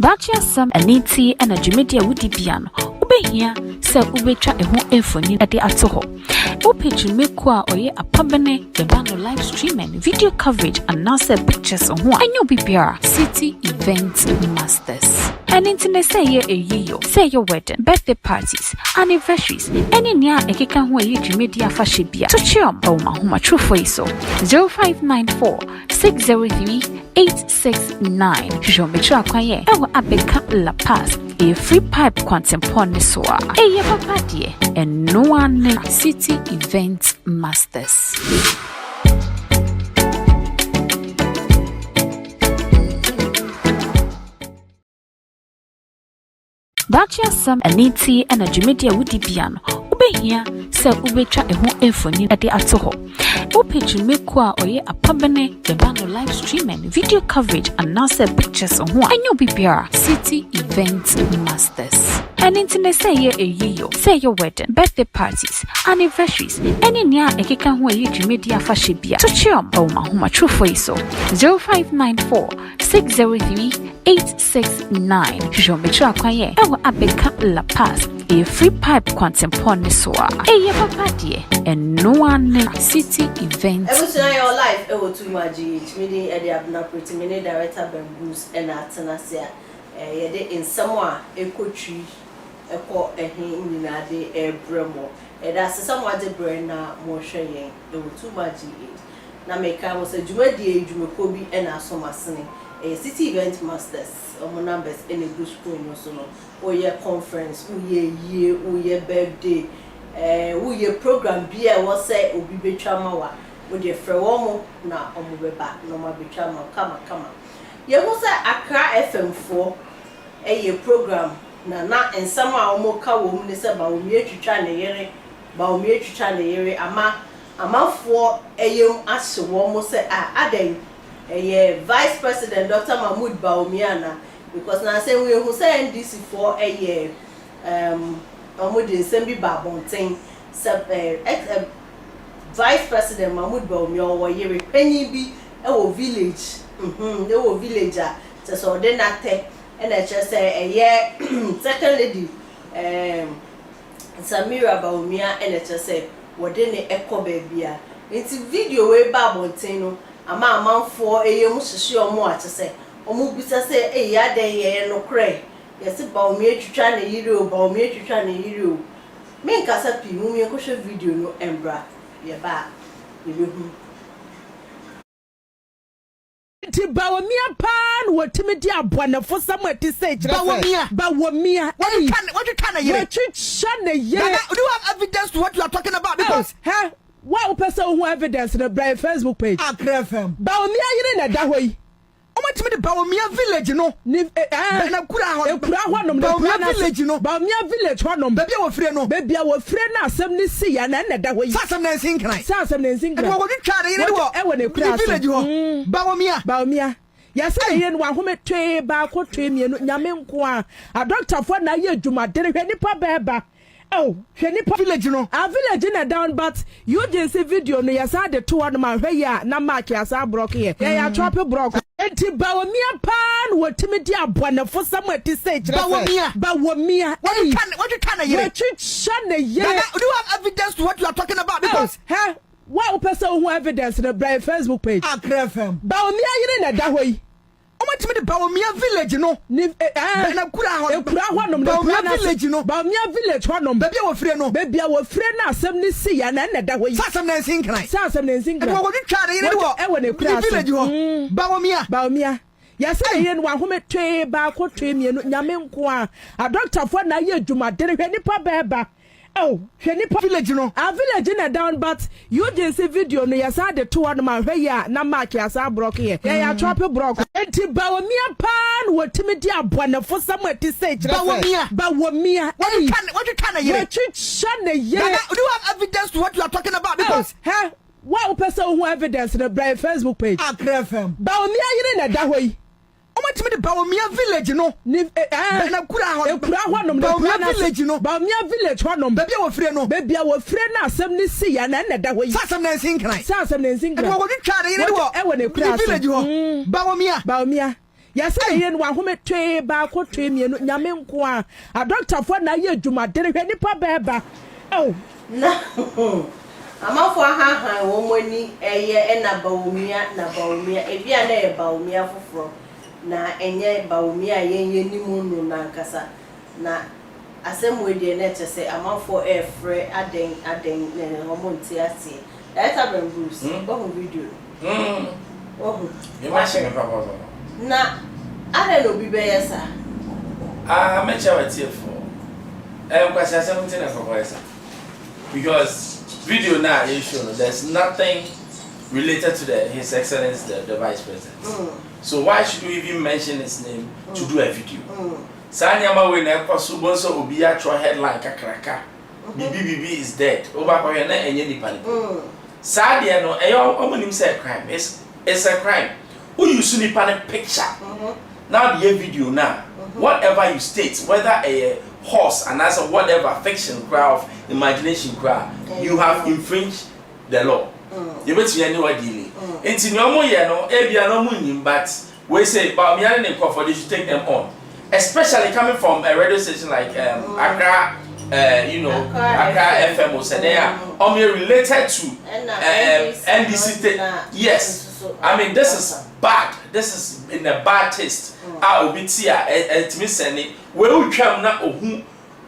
Dachi asam aniti and a Jumedia woody piano. Ube here, sell ubetra a home infony at the atoho. Ope Jumekwa or ye a pabene, the band of live streaming, video coverage, and now pictures on one. And you'll be City Event Masters. And internet say ye a year, say your wedding, birthday parties, anniversaries, any near a kikan who you media fashibia. To chum, oh my home, true for so 0594 603 869. Show me track kwaye. Ewa abeka La Paz. A free pipe quantum poniswa. A ye papa dear. And no one City Event Masters. Dachi asam aniti and a Jumedia woody piano. Ube here, sell ubetra a home infony at the atoho. Ope Jumekwa or ye a pabene, the band of live streaming, video coverage, and now pictures on one. And you'll be City Event Masters. And internet say ye a year, say your wedding, birthday parties, anniversaries, any near a kikan who you media fashibia. To chum, oh my home, true for so 0594 603 869. Show me track kwaye. Ewa abeka La Paz. A free pipe quantum poniswa. A ye papa dear. And no one City Event. Every time your life, ever too much. Meaning, Eddie Abna pretty many director Bamboos and Atanasia. In somewhere, a coachy, a call a him in a day, a bremo. And that's somewhat the brain now more sharing. There were too much. Now, make I was a Jumedi, Jumekobi, and a summer sunny. A City Event Masters, or numbers in a good school, or your conference, or your birthday. Your program be I was say Obi Chamawa with your Frewomo na Omubeba, no ma Bichama, come. You must say Accra FM4 a program na and somehow Moka woman is about Bawumia to China, ama for a young as woman say Aden a Vice President Dr. Mahmoud Bawumia because now say we who say this for a year Mahmoud Sembi Babonting Vice President Mahmoud Bawumia or ye penny be a village. They were villager so then and I just say a year second lady Samira Bawumia and I just say what then the echo baby it's video way Babonting ama for a young or more to say Omubisa say a ya day no cray. Yes, Bawumia to China hero, Bawumia to China hero. Me kasa pi mu me ko video no embra. Ye ba. Ye be Ti Bawumia pan what timidi abwana for somewhere to say Bawumia. What you can hear? Do you have evidence to what you are talking about? Because what person who evidence in the Facebook page? Akyem. Bawumia you in that way. Omo the Bawumia village no na kura village no Bawumia village honom baby our friend na asem ni si ya na da ho yi asem na nsin kran e wo twa de ne wo e wo ne kura village ho Bawumia ya say ye no ahome twe ba ko twe mienu nyame nko a doctor for na ye adwuma de hwe nipa beba. Oh, nipa village no. A village na down but you just see video no yasa de to one man hwe ya na mark yasa block here. Ya trap block. Enti Bawumia pan what timidi abwana for somewhere to say Bawumia. What you can hear? Do you have evidence to what you are talking about? Because what person who evidence in the Facebook page? Akyem. Bawumia you in that way. Omo the Bawumia village no na kura honom Bawumia village no Bawumia village honom baby our friend na asem ni si ya na da ho yi asem na nsin kran e wo twa de ne wo e wo ne kura village ho Bawumia ya say ye no ahome twe ba ko twe mienu nyame nko a doctor for na ye adwuma de hwe nipa beba. Oh, nipa village no. A village na down but you just see video no yasa de to one man hwe ya na mark yasa block here. Ya trap block. Enti Bawumia pan what timidi abwana for somewhere to say Bawumia. What you can hear? Do you have evidence to what you are talking about? Because what person who evidence in the Facebook page? Akyem. Bawumia you in that way. Omo the Bawumia village no na kura honom village no Bawumia village honom baby our friend na asem ni si ya na da ho yi asem na nsin kran e wo twa de ne wo e wo ne kura village ho Bawumia Yes, I ain't one who tray back or tray me and Yamin Kwa. A doctor for na ye Juma didn't any papa. Oh, no. I'm off for ha woman a year and a Bawumia, if you are there Bawumia for na enye Bawumia ye ni munu nankasa na asem we de na say I'm off for a free aden homonti ase. That have Bruce. Oh video. Oh. You machine papa. Na I don't know be better sir. Ah, me chawa tie for. Kwasi 17 na papa sir. Because video now you show there's nothing related to His Excellency the Vice President. So why should we even mention his name to do a video? Sanyama we na kwaso bonso obi a tro headline kakraka. BBB is dead. Oba kwa na enye nipa ni. Sadia no omonim say crime. It's a crime. Who you see nipa ni picture. Now the video now. Whatever you state, whether a horse and as whatever fiction crowd of imagination crowd, you have infringed the law. You bet you know what dealing. It's in your mo no, ebia no munim, but we say but me and for they should take them on. Especially coming from a radio station like Accra, Accra FM or said they are related to NBC. Yes. I mean this is bad. This is in a bad taste. I will be here at me sending where we come now who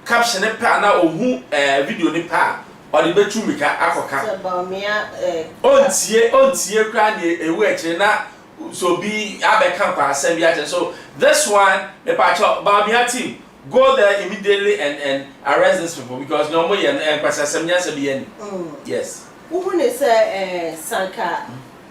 caption a pa na who video ni pa or the bedroom mika akoka ontie kra na ewu ekire na so be abeka kwa asem bi. So this one the Bawumia team go there immediately and arrest these people because no more kwasa asem nya se bi ani. Yes who ne say sanka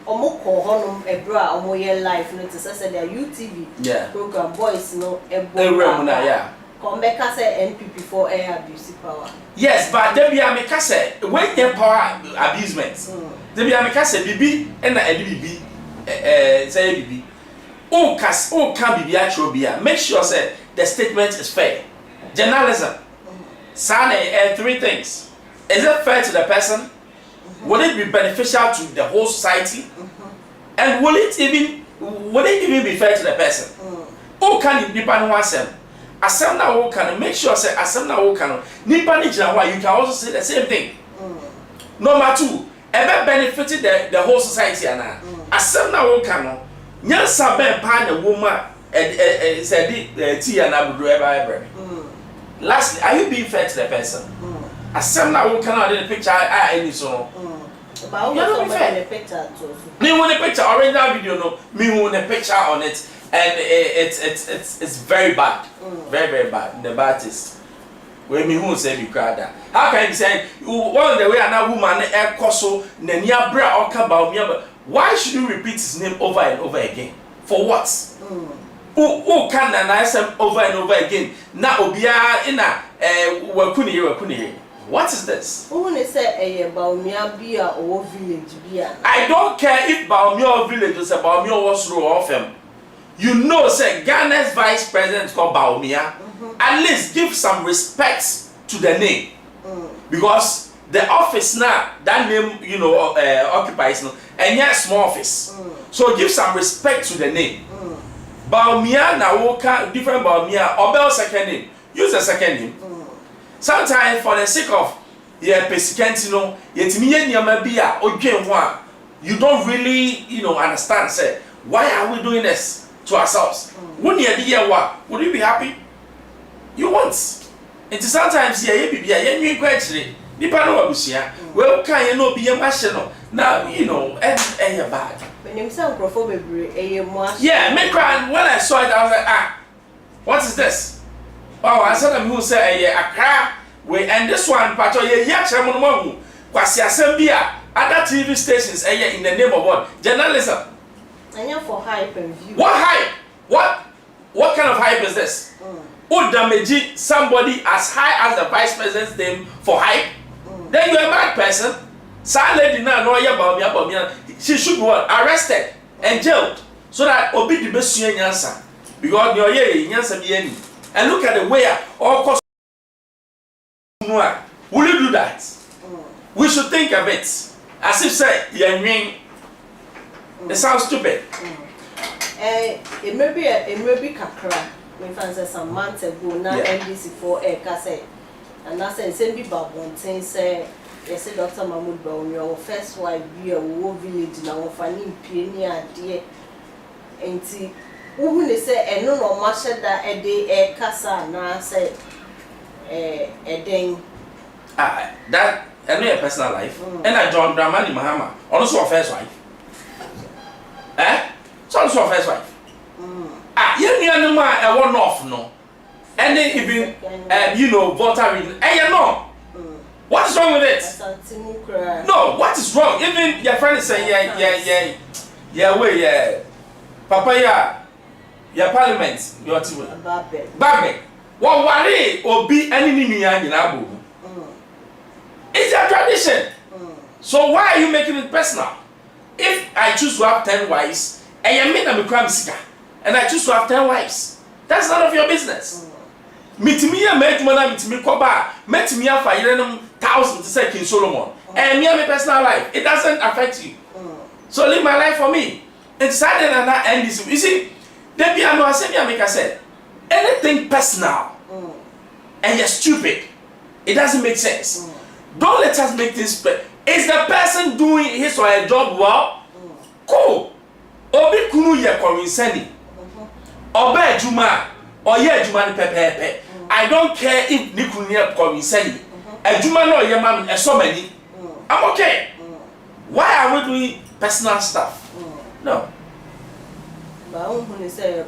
omoko honum ebra omoye life no to say their UTV program boys no ebra na yeah come back say NPP for air abuse power. Yes, but there be a say when your power abusement. There be a say bibi and na bibi say bibi. O can bibi actual bia. Make sure say the statement is fair. Journalism. Sane three things. Is it fair to the person? Will it be beneficial to the whole society? And will it even be fair to the person? O can you nipa no asem? Asem na wo can make sure say asem na wo can nipa ni gina why you can also say the same thing. Number 2, ebe benefited the whole society ana. Asem na wo can no nyansa ben pa na wo ma say the tea and abudu ebe. Lastly, are you being fair to the person? Asem na wo can the picture any so. But we don't the picture too. Me want the picture original video no. Me want the picture on it. And it's very bad, very bad. The bad taste. When me who say be crowd. How can you say one of the way another woman koso nenia bra oka Bawumia? Why should you repeat his name over and over again? For what? Who can na over and over again? Na obia ina wakuni. What is this? Who ne say Bawumia bia or village bia? I don't care if Bawumia village is a Bawumia was row of him. You know, say Ghana's vice president called Bawumia. At least give some respect to the name, because the office now that name occupies no, and yet small office. So give some respect to the name. Bawumia na woka different Bawumia or second name. Use a second name. Sometimes for the sake of pesikentino, you don't really understand. Say why are we doing this to ourselves? Would you be happy? You want. And sometimes well, can you know be a machine? Now and bad. Yeah, make cry. When I saw it, I was like, what is this? Oh, I saw them who say Accra. And this one, Pato, other TV stations in the name of what? Journalism. And for hype and view. What hype? What kind of hype is this? Would damage somebody as high as the vice president's name for hype? Then you're a bad person. Some lady now know about me. She should be arrested and jailed so that obi the best answer. Because you're answer be. And look at the way all cost. Will you do that? We should think of it as if say it sounds stupid. Maybe kakra. Me fancy some months ago na NDC for kase. And I said send be babon say yes Dr. Mahmoud Bawumia first wife be a wo village na wo fani pie ni ade. Enti who ne say eno no ma sheda ede kasa na say eden that eno your personal life and I John Dramani Mahama also first wife so also first wife you know I want off no and then even you know voter reading you know what's wrong with it? Asante. No, what is wrong? Even your friend is saying yeah papa your parliament your team babe what worry obi any ni nyina bo it's a tradition so why are you making it personal? If I choose to have 10 wives and you mean I'm a crime seeker and I choose to have 10 wives, that's none of your business. Meet me a mate man, meet me koba, met me a fire thousand to say King Solomon. And me and my personal life, it doesn't affect you. So live my life for me. It's sad and not end this. You see, then be I said, anything personal and you're stupid, it doesn't make sense. Don't let us make this. Is the person doing his or her job well? Cool. Obi kunu ye kowinsani. Oba ejuma or ye ejuma ni pepepe. I don't care if ni kunu ye kowinsani. Ejuma no ye man so many. I'm okay. Why are we doing personal stuff? No. But I don't say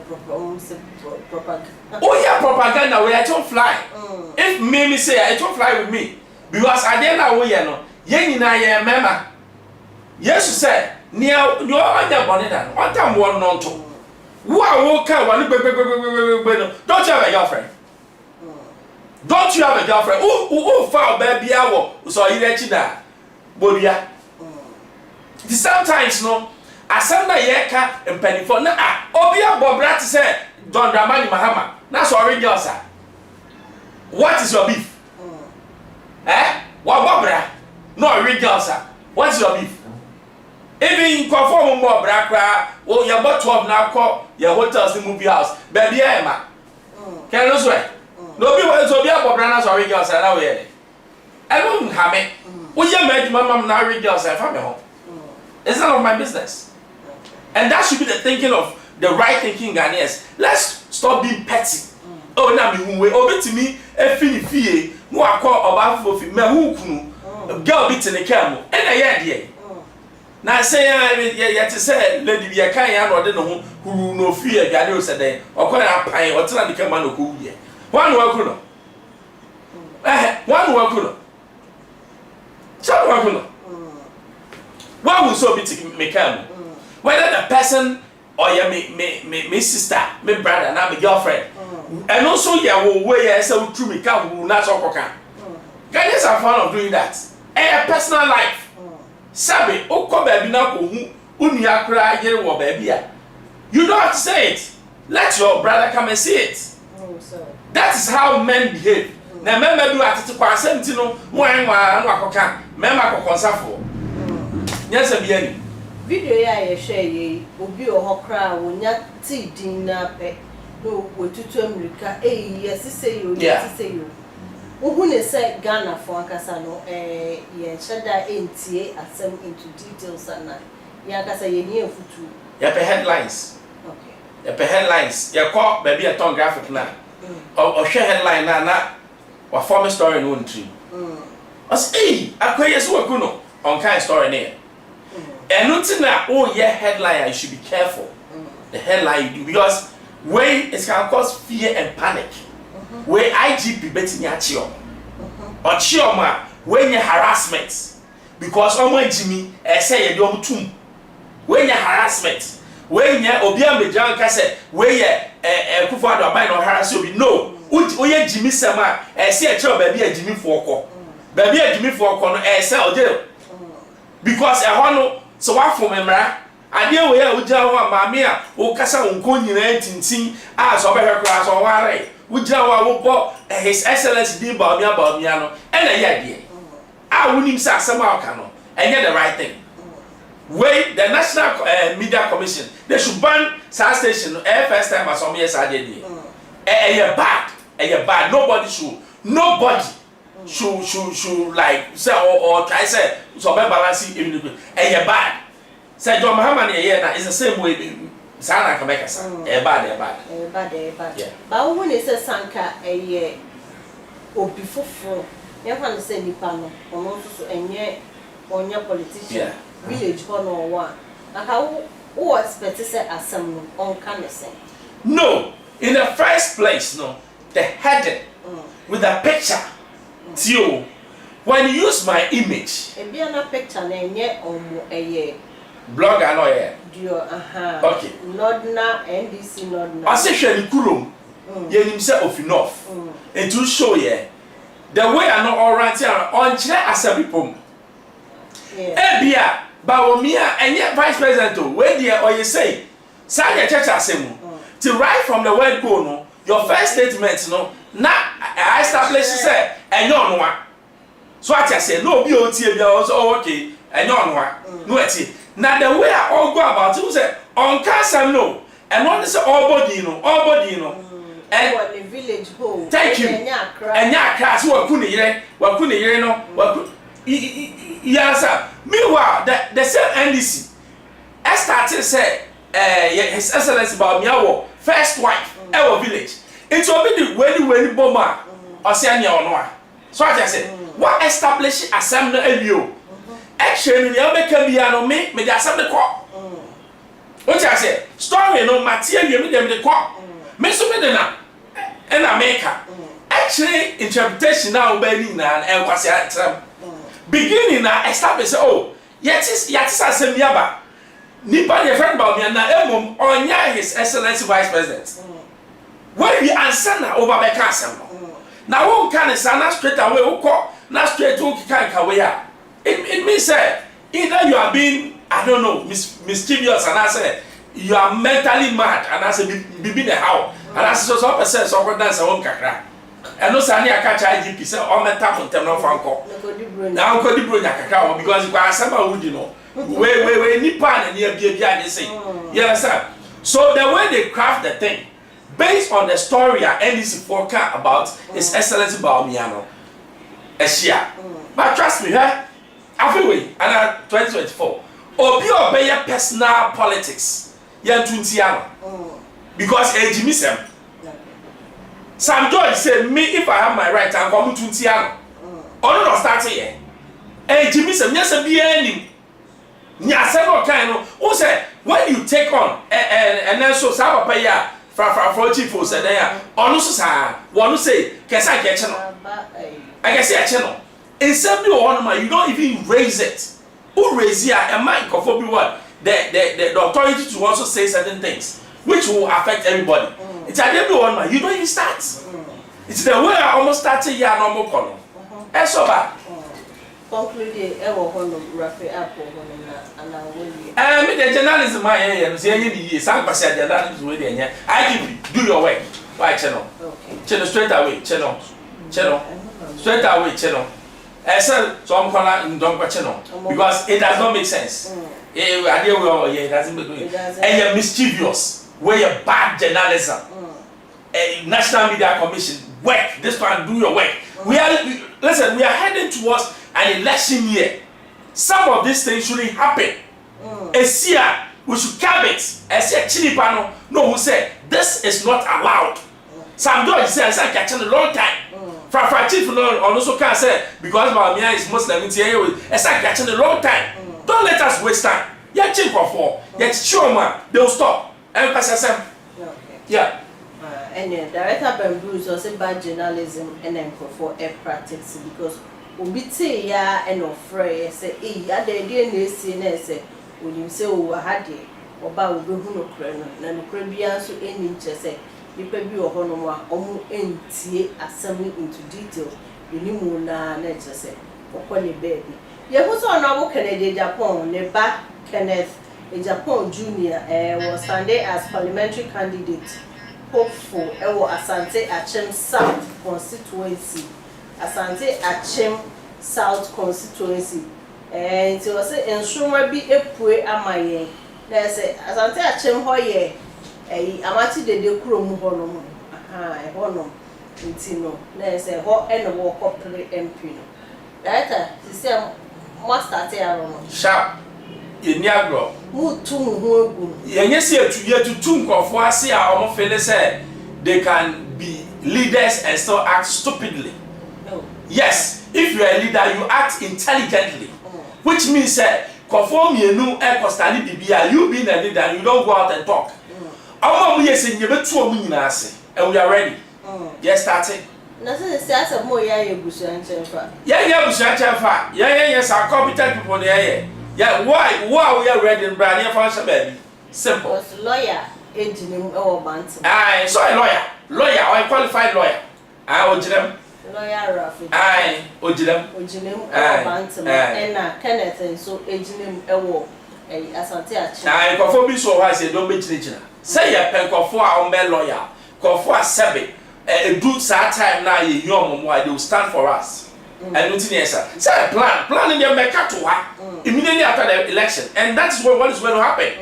propaganda. Oh yeah, propaganda where I don't fly. If me say I don't fly with me because I didn't know where no. Yen na ye mema. Yesu said, "Nia you anya boneda. What time one non to? Who are wo kan one don't you have a girlfriend? Don't you have a girlfriend? Who found baby awo so you let you da. Bodia. Sometimes no asanda ye ka empanifo na obi abobra to say John Dramani Mahama. Na sorry girl sir. What is your beef? What bobra? No, real girl, sir. What's your beef? Even conform more brakra, oh, you bought 12 now, call your hotels in movie house. Baby, Emma. Can you swear? No, be well to be up for Branners or real girls, and I will. I don't have it. Will you make mamma now real girls and family home? It's none of my business. And that should be the thinking of the right thinking Ghanaians. Let's stop being petty. Oh, now me who over to me, a fee, no, I call about for me, who girl bit in the camel, and I had now say, I to say, Lady be a kind or didn't who no fear Gadio said, or quite a pine or tell the command of cool year. One work, one work, some work. Why would so be taking me camel? Whether the person or your me sister, me brother, and I'm a girlfriend, and also ya will wear a so true me come who not so can. Ghanaians are fond of doing that. A personal life. Sabi, oko baby na ko hu uni akra yere wo baby a. You don't have to say it. Let your brother come and see it. That is how men behave. Na men do atete kwa asenti no wan no akoka. Men akokonsafo. Yes abi ani. Video ya ye share ye obi ohokra wonya ti din na pe. No wotutu America yes say you yes say you. Who ne say Ghana for akasa no ye shada entie asem into details and ya akasa ye ni efutu ya pe headlines. Okay ya pe headlines ya call baby a ton graphic na o share headline na wa form story no ntri as akoye so waku no on kind story ne eno na oh yeah headline you should be careful the headline you do because when it can cause fear and panic. Where IGP betting ya chiom or chioma when you harassment because someone Jimmy say you do tum when you harassment when you obia mejan kase where you kufado abai no harass you no oye Jimmy sama say e baby a Jimmy for baby a Jimmy for no say oje because e hono so wa fo memra ade we ya ujia ho maame a wo kasa wonko nyina tintin a so behwe kra so ware ujia wa wo bo his excellence din Bawumia no e na ya de a wonim sa asem aka no enye the right thing Wait, the National Media Commission, they should ban such station first time as some years I did. Bad. Nobody should like say or try say so balancing even bad. Say John Muhammad is the same way. Sana can make us bad. Yeah. But when it says Sanka or before from, you want to say Nipano, or also and yet on your politician, village one or one. Now, how expect to say as some on canvassing? No, in the first place, no, the heading with a picture. Tio, when you use my image, a be on a picture and yet on a year. Blog and lawyer. Okay. Not now, NDC, not now. I say, Shelly Kurum, ye himself enough. And to show ye the way I know all right here on chair as a people. Ebia, Bawumia, and yet Vice President, where dear or you say, sign your church assembly. To write from the word go, no, your first statement, no, now I establish, say, and you know what. So I say, no, be also okay, and you know what. No, it's now the way I all go about it, say, on cancer, no, and one is all body, and the village home. Thank you. And ya class what couldn't hear, no, what yes, sir. Meanwhile, the same NDC, I started say, His Excellency Bawumia, first wife, our village. It will be the way bomber or Sanya or Noah. So I said, what established assembly and you? Actually, the other can be an me, the assembly court. What I said, story no material, you the court. Miss Medina and America. Actually, interpretation now, Benin and was beginning now, establish, oh, yet assembly. Nipa your friend Bawumia na on His Excellency Vice President. When we answer now over the council. Now one can answer straight away, not straight to Kikawaya. It means either you are being, I don't know, mischievous, and I say you are mentally mad, and I say be the how, and I say so percent so dance a one kakra. And no Sani I catch IGP say all mental contempt no fanko. Now I'm going to bring kakra because you are someone who you know. Wait, Nipan and near they say. Yes, sir. So the way they craft the thing, based on the story and NDC forecast about His Excellency Bawumia, but trust me, I feel we, and 2024, obey your personal politics, because Ejimisem. Sam George said, me if I have my right, I'm coming to Tiano. Or not starting here. Ejimisem, yes, a be Nyasemo kind of who said when you take on and then so Saba Paya for chief who said there on one say Kesa channel. I can say a channel. In some you don't even raise it. Who raise here and might conform what the authority to also say certain things which will affect everybody. It's a you don't even start. It's the way I almost started here normal column. That's so bad. Conclude Rafi Apple and I will be. The journalism, my area, some percent journalism with the IIed, do your work. Why channel? Okay. Channel straight away, channel. Straight away, channel. I said, so I'm calling don't channel because it does not make sense. It doesn't make sense. And you're mischievous, where you're bad journalism. A National Media Commission, work. This one, do your work. We are heading towards an election year. Some of these things shouldn't happen. This year, we should cap it. As a chili panel, no, who said this is not allowed. Some George said, I catching a long time. From chief, also can say because Bawumia is Muslim, it's like catching a long time. Don't let us waste time. You're cheap for four. You're sure, man. They'll stop. And yeah. And Director Bamboo also bad journalism and then for air practice because we say ya and afraid say ya the DNA say when you say we had it about we who no crano na no crabia so any say you be ohono omu entie assembly into detail you na nature say okole baby ye who so na wo Canada Japan ne ba Kenneth Agyapong Junior was Sunday as parliamentary candidate hopeful Asante Akyem South constituency. Asante Akyem South constituency. nti wo se ensoma bi epue amaye na se Asante Akyem ho ye amati dede kurom ho no ho no nti no na se ho ene wo kopre MP no data system mo start ya no sharp yeni agro mu tu mu ho egu yenye se etu nkofo ase a omo feel say they can be leaders and still act stupidly. no. Yes, if you are a leader you act intelligently, which means conform you constantly bibia you being a leader you don't go out and talk. Omo yes say nyebetu omu nyina ase and we are ready. Get started. Na se asa mo ya yebusu anchefa. Yeah, yebusu anchefa. Yeah, yes, our competent people there. Yeah, why we are ready in brand here for baby. Simple. Was lawyer ejinim e wo bantam. Aye, so a lawyer or a qualified lawyer. I ojirem. Lawyer Rafi. Aye, ojirem. Ojinem e wo bantam na Kenneth so ejinim e wo Asante Akyem. Aye, kofo bi so wa say don be china. Say ya pen kofo a on be lawyer. Kofo a sebe do that time na ye yom mo they will stand for us. And nothing else. Say plan in the Mekatoa immediately after the election, and that's what is going to happen.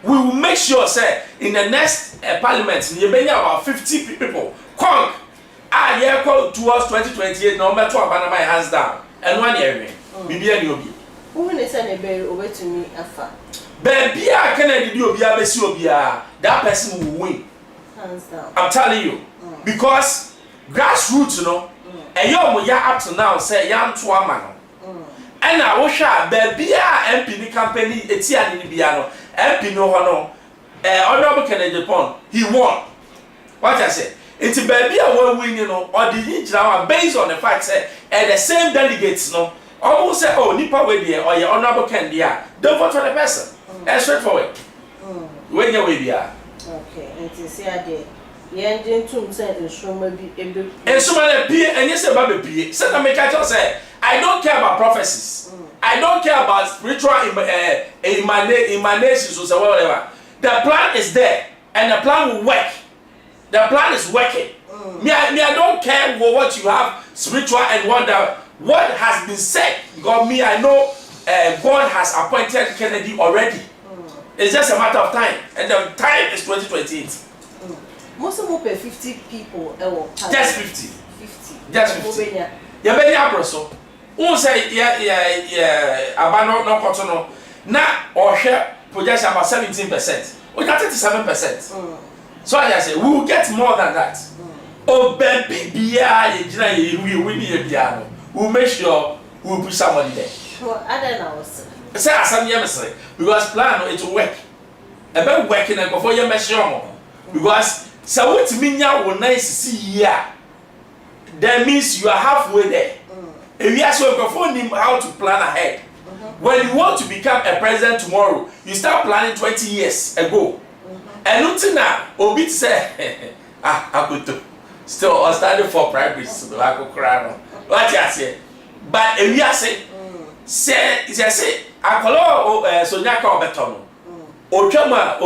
We will make sure, say, in the next parliament, you may have about 50 people. Come, I call towards 2028. No matter what, my hands down. And 1 year, maybe any of you. Who is an ebe over to me afa? Baby, I can't do obia. That person will win. Hands down. I'm telling you, because grassroots, you know. And you up to now say yam to a man. And I wish baby MP the company Etienne in Biano, MP no hono, Honorable Agyapong, he won. What I say? It's baby a will win, you know, or the now based on the fact say and the same delegates no almost say oh nipa way there or your Honorable Kendia, don't vote for the person. That's straightforward. When you will be okay, and to see there. Yendin tum say ensoma bi ebe ensoma na pie enye se ba be pie say na make I say I don't care about prophecies. I don't care about spiritual emanations or whatever. The plan is there and the plan will work. The plan is working. Me I don't care what you have spiritual and what has been said, because me I know God has appointed Kennedy already. It's just a matter of time, and the time is 2028. Most of them pay 50 people. Just 50. 50. Just 50. Yeah, very abroso. Who say abano no kotono na or share projection about 17%. We got 37%. So I say we will get more than that. Oh baby, we win here. We'll make sure we'll put somebody there. Well, I don't know. Say Asante yesterday because plan it will work. About working and before you measure because so what minya will nice see here. That means you are halfway there. If you ask your him how to plan ahead. When you want to become a president tomorrow, you start planning 20 years ago. And until now, Obi say, I could still I studied for primary school. I could cry. What you say? But if you say, I call Sonia Beton. Ochama,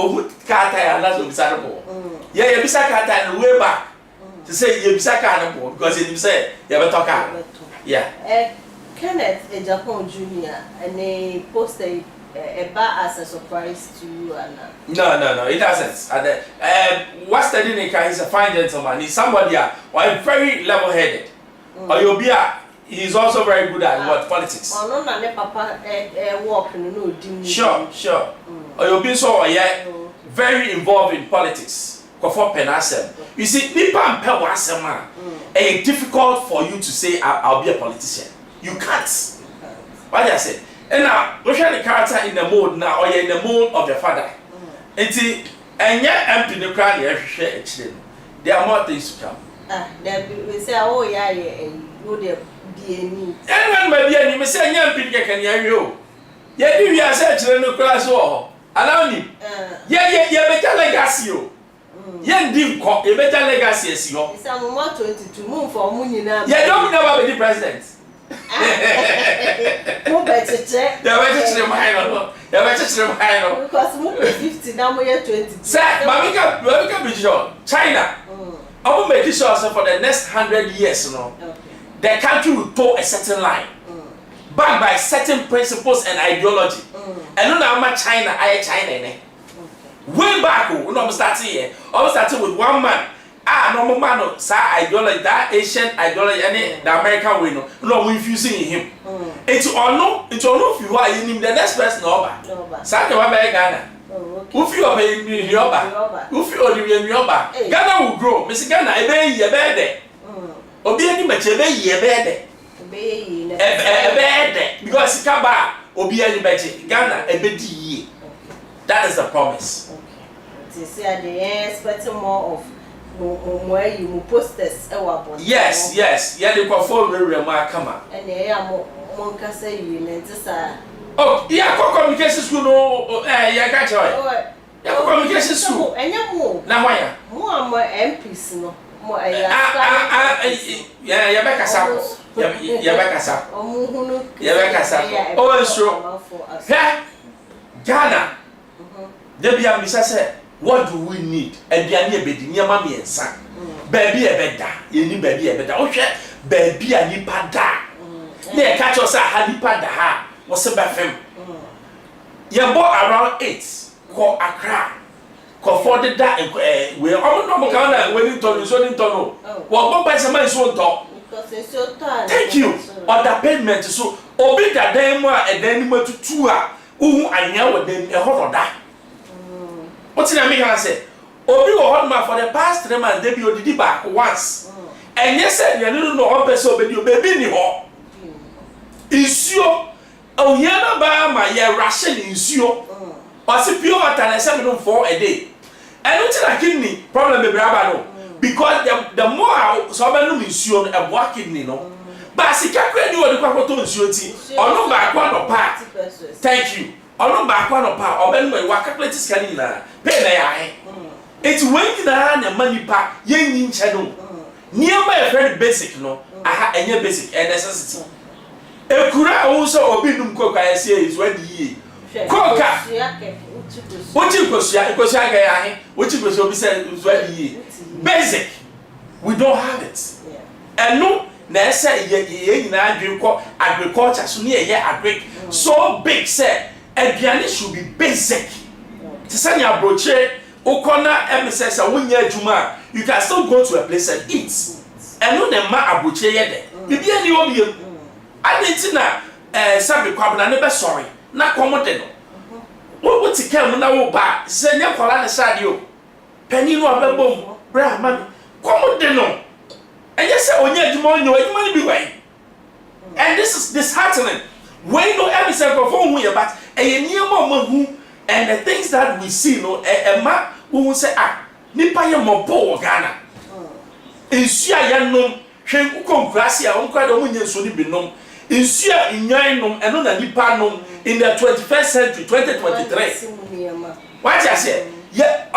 Kata, and that's what yeah, you bisa kata and way back to say you bisa kata because he say you better talk. Yeah. Kenneth Agyapong Jr. and they posted a bar as a surprise to you and No, it doesn't. What's studying he's a fine gentleman. He's somebody or very level-headed. Or you'll be he's also very good at what politics. Oh no, na papa work no dim. Sure. Or you'll be so very involved in politics. You see, people and power it's difficult for you to say I'll be a politician. You can't. What did I say? And now, look at the character in the mode now, or you're in the mode of the father. And yet, empty the crowd, you share a children. There are more things to come. We say, oh, yeah, you there be any. Anyone may be any, may say, young people can hear you. Yeah, you are such a class or allow me. Yeah, better legacy. Yeah, deep cop, a better legacy as you. Some more 22 move for money now. Yeah, don't never be the president. No better check. You're better to the minor. You're better to the minor. Because move 50 now, we're 20. Sir, Mamika Bridge, China. I will make sure for the next 100 years, you know, the country will toe a certain line. backed by certain principles and ideology. And no I'm China, I China. Way back, when I'm starting here, I started with one man. No man, sir, ideology, that Asian ideology, and the American way, no, we infusing him. It's all no, if you are in the next person over. Sir, you are very Ghana. If you are paying me, if you are in your back, Ghana will grow. Miss Ghana, a baby, a bed. Obi any much a baby, a bed. A bed. Because Kaba, Obi any much, Ghana, a bed. That is the promise. To say they expecting more of where you posters. Yes, yeah, they perform very remarkable. And they are more can say you meant to say. Oh, yeah, communication school, no, yeah, catch it. Yeah, communication school. And you move. Now, why? More MPs, no. More, yeah, Yabaka Sap. Yabaka Sap. Yabaka Sap. Oh, it's true. Ghana. Debbie and Missa said, what do we need? And the idea be near mammy and son. Baby a better, you need baby a better. Okay, baby a nipada. Near catch us a hanipada ha, was a bathroom. You bought around 8, call Accra. Call for the that, we're all normal Ghana, Wellington, is only Tono. Well, by some man's own talk. Thank you. On the payment, so obey that demo and then more to tour. I know them a whole of that. What's in America? I said, Obi will hold my for the past 3 months, they be did back once. And yes, said, you don't know how person obey you, baby, in hall. Is you, oh, yeah, by my year ration is you. Or see pure water and 7 a day. And what's in a kidney problem, baby, because the more someone is you and walking, you know. But see, can't you the Quacoton is or no back one or part. Thank you. Or no back one or part, or when we walk a plate is canina. Pay it's when you have the money pack, young channel. Near my very basic, no, I have any basic and necessity. A cura also obedient cook, I say, is when ye coca. What you was what you was said is when ye basic. We don't have it. And no. Na say ye na agriculture so near ye agric so big say aduane should be basic. To say your broche okona MSS wonya adwuma you can still go to a place and eat. And no dem ma abroche ye de. Bibi ani obi adenti na sabe kwabna ne be sorry na komode no. Wo tikam na wo ba say nya kwala na sade o. Pani no abebom bra ma komode no. And yes, when you money be way. And this is disheartening. When no every second phone here, but a near moment and the things that we see, no, a map who say, Nipa mo po Ghana. In Sia Yanum, Shen Ukon Gracia, Uncle Dominion Suni Binom, in Sia in Yanum, and on a Nipanum in the 21st century, 2023. What I say? Yeah,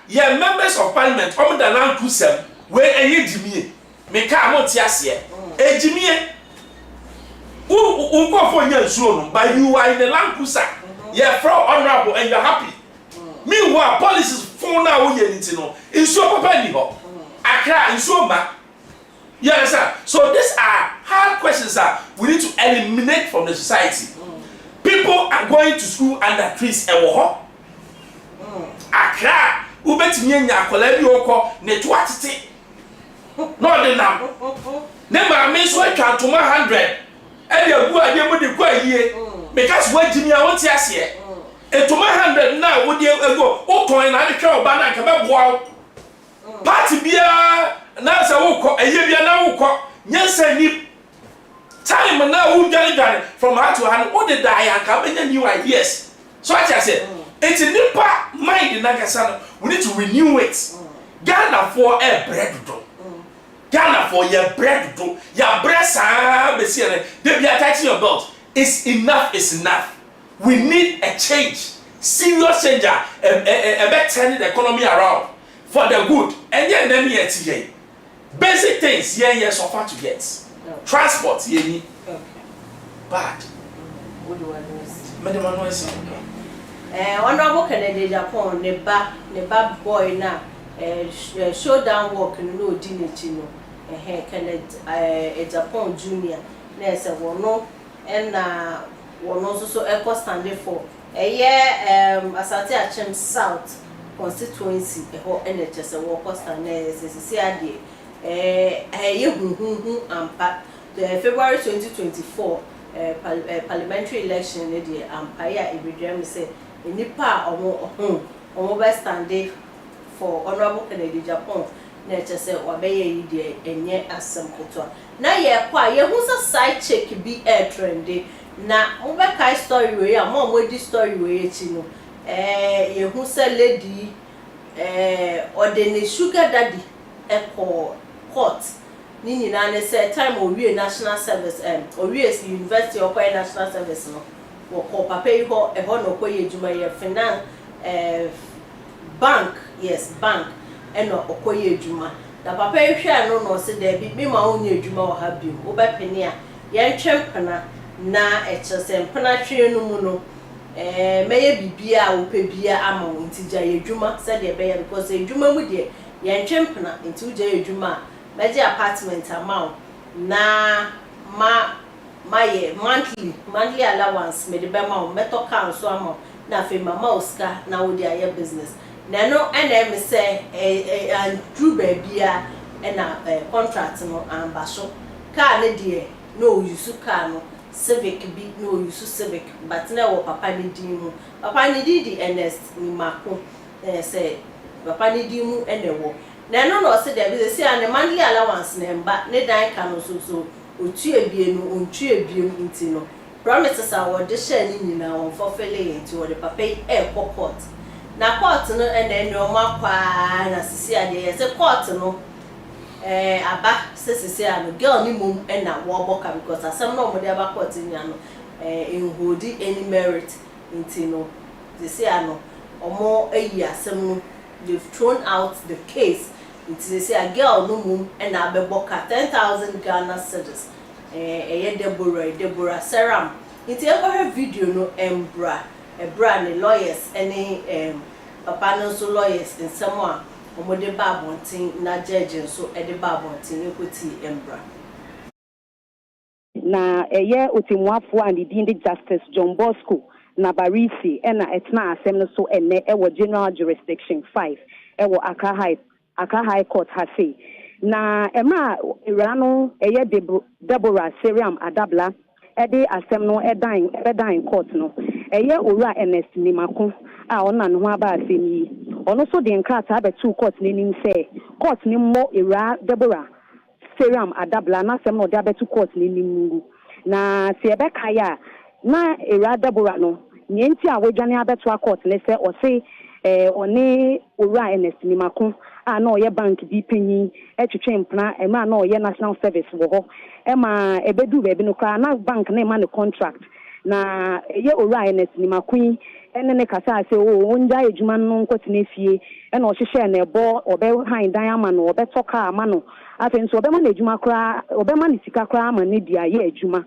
we are members of parliament, on the land cruiser. Where are you, Jimmy? Make a month here. A Jimmy, who go for your son, but you are in the land cruiser. You're from honorable and you're happy. Meanwhile, police is phone now. You need to know. It's your penny. I cry in so much. You understand? So, these are hard questions that we need to eliminate from the society. People are going to school under trees and war. I cry. Who bet me in your college or network? No, they now. Never I mean, so I can't to my 100. And you're good, you're good here. Because what Jimmy, I want to ask here. And to my 100 now, would you go? Oh, coin, I can't banana come up. Wow. Party beer, now, so a year now, yes, I need time and now who got from her to hand. What did I come in new ideas? So I just said, it's a new part mind in Nagasana. We need to renew it. Ghana for a bread. Ghana for your bread, your breast, they be attaching your belt. It's enough, it's enough. We need a change, serious change, a better turning the economy around for the good. And then here, basic things, yeah, so far to get. Transport, yeah, bad. What do I know? Madam, I see. Honorable Kennedy Agyapong, the bad boy now, showdown walk and no dinner, Kennedy Agyapong Junior, na se wono na wono so eco stand for Asante Akyem South constituency ho NHS se wo costa na se ade ampa the February 2024 parliamentary election ne de ampa ya ebedwam se nipa omo be stand for honorable Kennedy Agyapong na se obeye yi de enye asem koto na ye kwa ye hu se side check bi trendy na mo be kai story we ya mo di story we echi no ye hu se lady ordene sugar daddy echo court ni nyina ne say time owie national service owie university okoye national service no wo ko papa yi ho no koye adwuma ye finance bank yes bank eno okoye adwuma da papa yi hwe no se da bi me ma onye adwuma wo ha bi wo be pene a ye ntwempena na echese mpena twe no mu no meye bibia wo pe bia ama wo ntija ye adwuma se de be ya because adwuma mu de ye ntwempena nti wo je adwuma meje apartment amount na my monthly allowance me de be ma wo meto council amount na fe mama oska na wo de aye business na no ene me say andru ba bia na contract no amba so car ne de no use car no civic bi no use civic but na wo papa ne di mu papa ne di ns ni mako say papa ne di mu ene wo na no se de be say an monthly allowance na mba ne dan ka no so otu ebienu ontu ebiem nti no promises a wo de share ni nyina won for fele nti wo de papa court na court no ene o makwa na sisi ade ye se court no aba sisi ano girl ni mum na wo boka because asem no mo de aba court nya no enhodi any merit nti no sisi ano omo ayi asem no they've thrown out the case. It's say a girl no mum na be boka 10,000 Ghana cedis Deborah Seram nti e go her video no embra ne lawyers any papa no so lawyers in someone omode ba bontin na judge so e de ba bontin ekoti embra na otimwafo and the Justice John Bosco na Barisi na etna asem no so ene general jurisdiction 5 Accra High Court has say na ema irano Deborah Seriam Adabla ede asem no edan court no owura Ernest Nimako a ona no aba asem yi ono so de nkrata abetu court nenim say court ni mo ira Deborah Seriam Adabla na asem no de abetu court nenim na se ebeka ya na ira Deborah no nyenti a wodwane abetu court ne say o say oni owura Ernest Nimako no ye bank bi penyi etwetwe mpna ema no ye national service wo ho ema ebedu be bi no kra na bank na ema no contract na ye owura Ernest Nimako ene ne kasa ase onja edwuma no nkotine fie ena o hwehwe na ebo obe han dan ama no obe toka ama no afen so obe ma na edwuma kra obe ma ni sika kra ama ne dia ye edwuma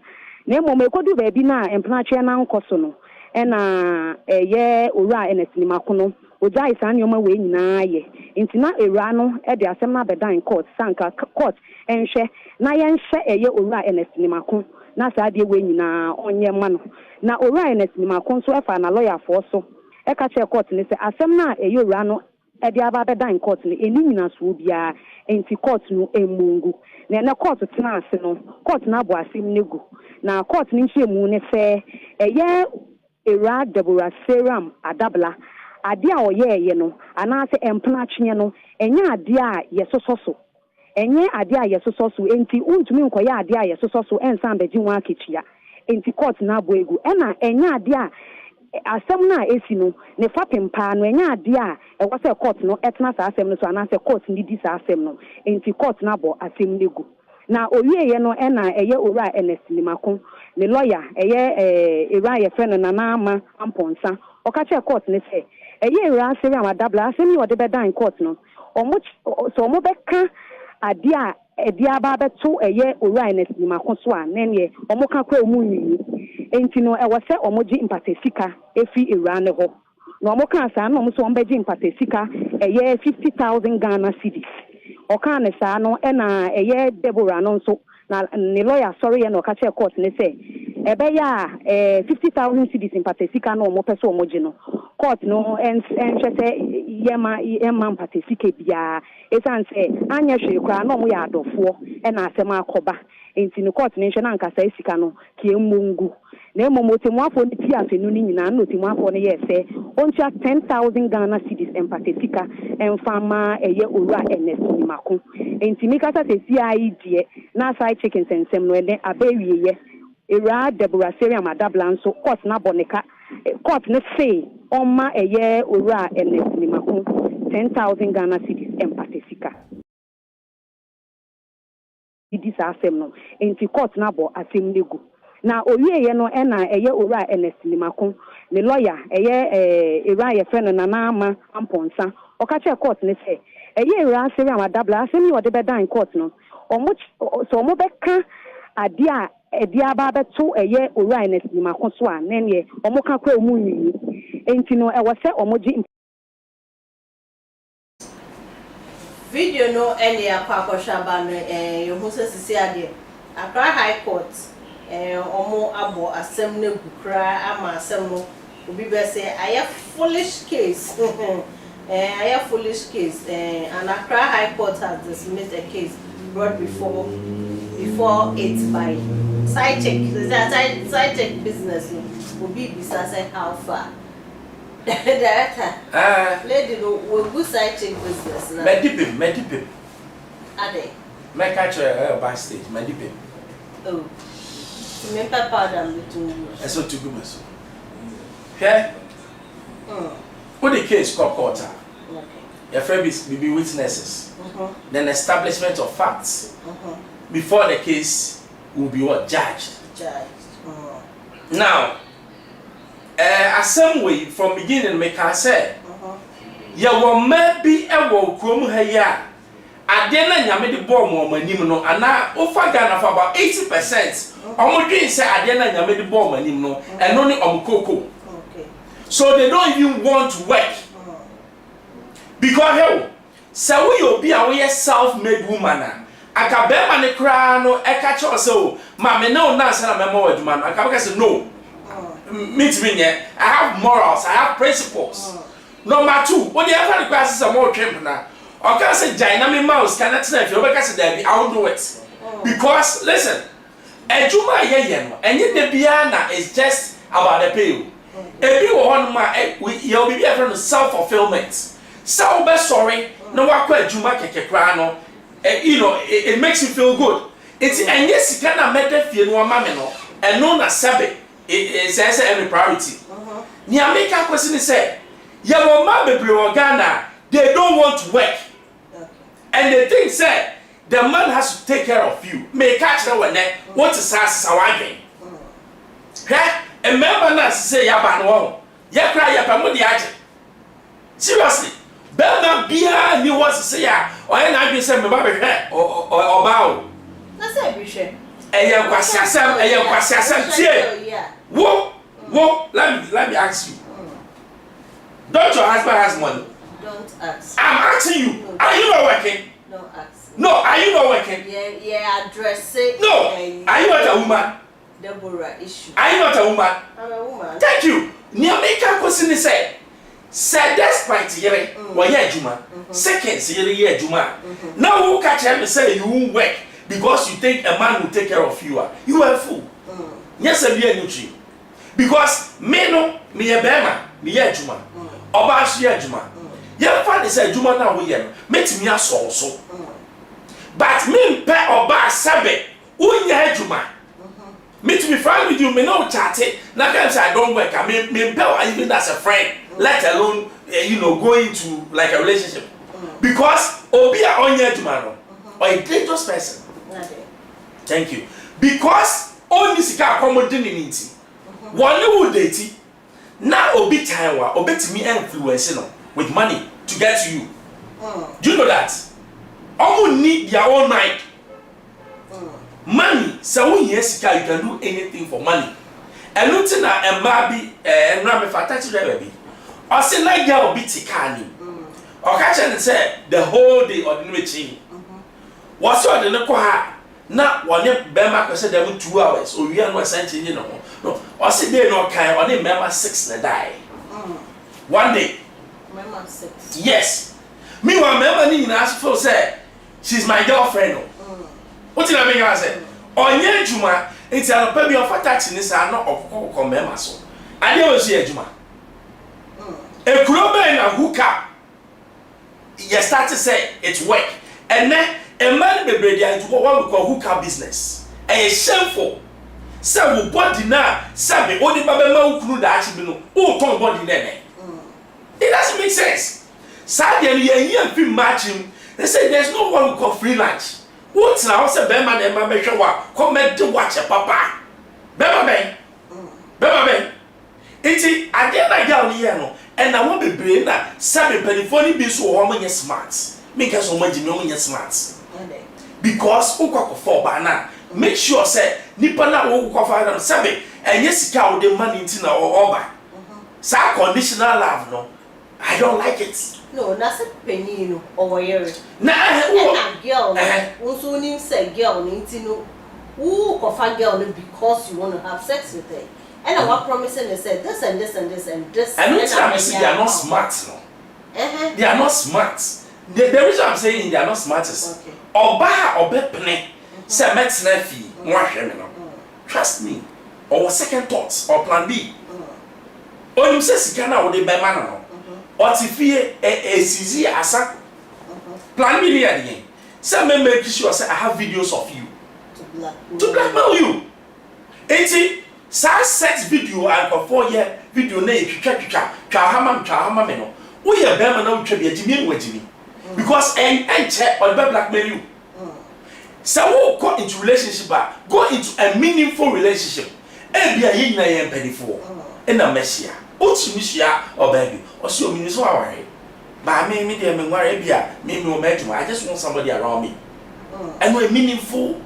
na emo me kodu be bi na empna twe na nkoso no ena ye owura Ernest Nimako no oja isan yoma we nyina ye ntina era no e de asem na bedan court sanka court enhwe na ye nhwe eye owura Ernest Nimako na sa de we nyina onye ma no na owura Ernest Nimako so efa na lawyer for so e ka che court ni se asem na eye owura no e de aba bedan court ni eni nyina so bia enti court no emungu na court tena ase no court na bo asem negu na court ni nhemu ne se eye era Deborah Seram Adabla ade a oyeye no anase empna twenye no enye ade a yesososo enye ade a yesososo enti untumi nkoye ade a yesososo ensan beji nwa akechia enti court na boegu ena enye ade a asem na esi no ne fapempa no enye ade a ewo se court no etna sa asem no so anase court ni di sa asem no enti court na bo asem legu na owieye no ena eye owura Ernest Nimako ne lawyer eye era ye friend na na ama amponsa okache court ne se eye era Seriam Adabla asem ni ode bedan court no omo beka ade a edi aba beto eye owura Ernest Nimako so a nenye omo ka kwa omu nyi enti no ewo se omo gi impatesika efi era ne ho na omo ka sa na omo so omo beji impatesika eye 50,000 Ghana cedis oka ne sa no na eye Deborah no so na ne lawyer sorry no ka che court ne say ebe ya 50,000 cedis in patesika no mo pese o mo no court no en hwese yema patesika bia esan say anya hwe kra no mo ya adofo e na asem akoba enti no court ne hwe na nkasa esika no kie mongu na motimuafo ni ti afenu ni nyina na otimuafo ne ye se oncha 10,000 Ghana cedis en patesika en fama eye owura Ernest Nimako enti mi kasa se IIed na side chicken sensem no ene abewiye era Deborah Seria Madablan so court na boneka court ne say oma eye owura Ernest Nimako 10,000 Ghana cedis en patesika this asem no enti court na bo asem negu na owieye no na eye owura Ernest Nimako ne lawyer eye era ye friend na na ama amponsa okache court ne say eye era Seria Madabla asem you de beda in court no omo so omo beka ade a edia ba beto eye owura Ernest Nimako so a ne ne omo ka kwa omu nyi enti no e wo se omo ji video no any akwa ba no you who say sisi ade Accra High Court omo abo asem na gukra ama asem no obi be say aya foolish case aya foolish case and Accra High Court has dismissed a case brought before it by side check business obi bisa say how far director lady no we go side check business na medipim ade me catch backstage medipim oh me papa dam to eso to go so okay put the case court okay your friend be witnesses then establishment of facts before the case will be what judged now some way from beginning make I say ya wo maybe e wo krom ha ya ade na nyame de bom o manim no ana ofa Ghana for about 80% omo dwen say ade na nyame de bom manim no eno ni omkoko okay so they don't even want to work because hell say we obi a we self-made woman aka be ma ne kra no e ka che o say ma me na o na say na me ma waduma no aka be say no meet me here. I have morals, I have principles. Number 2, what the other classes are more trimmed now. Or can I say dynamic mouse cannot say if you ever say I will do it. Because listen, a Juma Yayano, and yet the piano is just about the pay. If you want my you'll be from self-fulfillment. So best sorry, no one quite Juma Kekrano, you know, it makes you feel good. It's and yes, you cannot make that feel no mameno, and no na sabe. It says every priority. The American question is said, "Your mom be Ghana. They don't want to work, and the thing said the man has to take care of you. May catch them when they what is us away. Okay? And member now say Yabanwo, ya cry ya pamudi aje. Seriously, Belma Bia ni wants to say ya or I be say me ba be or bow. That's every share. Eya kwasiasem tie. Wo, let me ask you. Don't your husband has money? Don't ask. I'm asking you. No, are you not working? No ask. No, are you not working? Yeah, address it. No. Are you not a woman? Deborah issue. Are you not a woman? I'm a woman. Thank you. Niameka question say despite yere wo ye adwuma. Second yere ye adwuma. Now who catch him say you won't work because you think a man will take care of you. You are a fool. Yes, I be a nutrient. Because me no me ye bema me ye adwuma. Oba so ye adwuma. Ye fa say adwuma na wo ye no metimi aso so. But me pe oba sabe unya adwuma. Me to be frank with you, me no chat it. Now I don't work. I mean, even as a friend, let alone go into like a relationship. Because obi a onye adwuma or a dangerous person. Thank you. Because only sika accommodate ni nti. One would date. Now obi time wa obi to me influence with money to get to you. Do you know that? All need their own mind. Money, so when you can do anything for money. And nothing na maybe and na me fatati baby. Or say na girl be tikani. Or catch and say the whole day ordinary thing. What's all the no ha na one bema ko say dem 2 hours o wi an Asante ni no no o say dey no kan o ne member 6 na die one day member 6 yes me one member ni na feel say she's my girlfriend what did I mean I say onye juma enti an pa bi on fa taxi ni sa no okoko member so ade o si ejuma ekuro be na hookup you start to say it's work and then a man be ready to go what we call hookah business and it's shameful say we body na say me only baba ma ukunu da achi bi no o ton body na it doesn't make sense sad dem ye film matching they say there's no one we call free lunch what na say be man e ma be hwe wa comment watch papa be iti ade na girl ni here no and na won be brain na say be penifoni bi so wo mo smart me ka so mo jimi mo smart because ukoko for bana make sure say nipa na ukoko for na say enye sika wo de money nti na oba sa conditional love no I don't like it no na se penny no owoyere na girl no so nim say girl nti no ukoko girl no because you want to have sex with her and I want promising they said this and this and this and this and no time say they are not smart no they are not smart the reason I'm saying they are not smart is oba obepene say metna fi mo ahwe me no trust me or second thoughts or plan B onim say sika na wo de be ma no o ti fie sizi asa plan B ni ade say me make sure say I have videos of you to blackmail you enti sa sex video and for 4 year video na twa hama me no wo ye be ma na wo twa bi agimi nwagimi because and check or blackmail you so who go into relationship go into a meaningful relationship e bia ye nyina ye mpedifo e na mesia o ti misia o baby o si o mini so aware ba me dey me nware bia me o meduma I just want somebody around me and a meaningful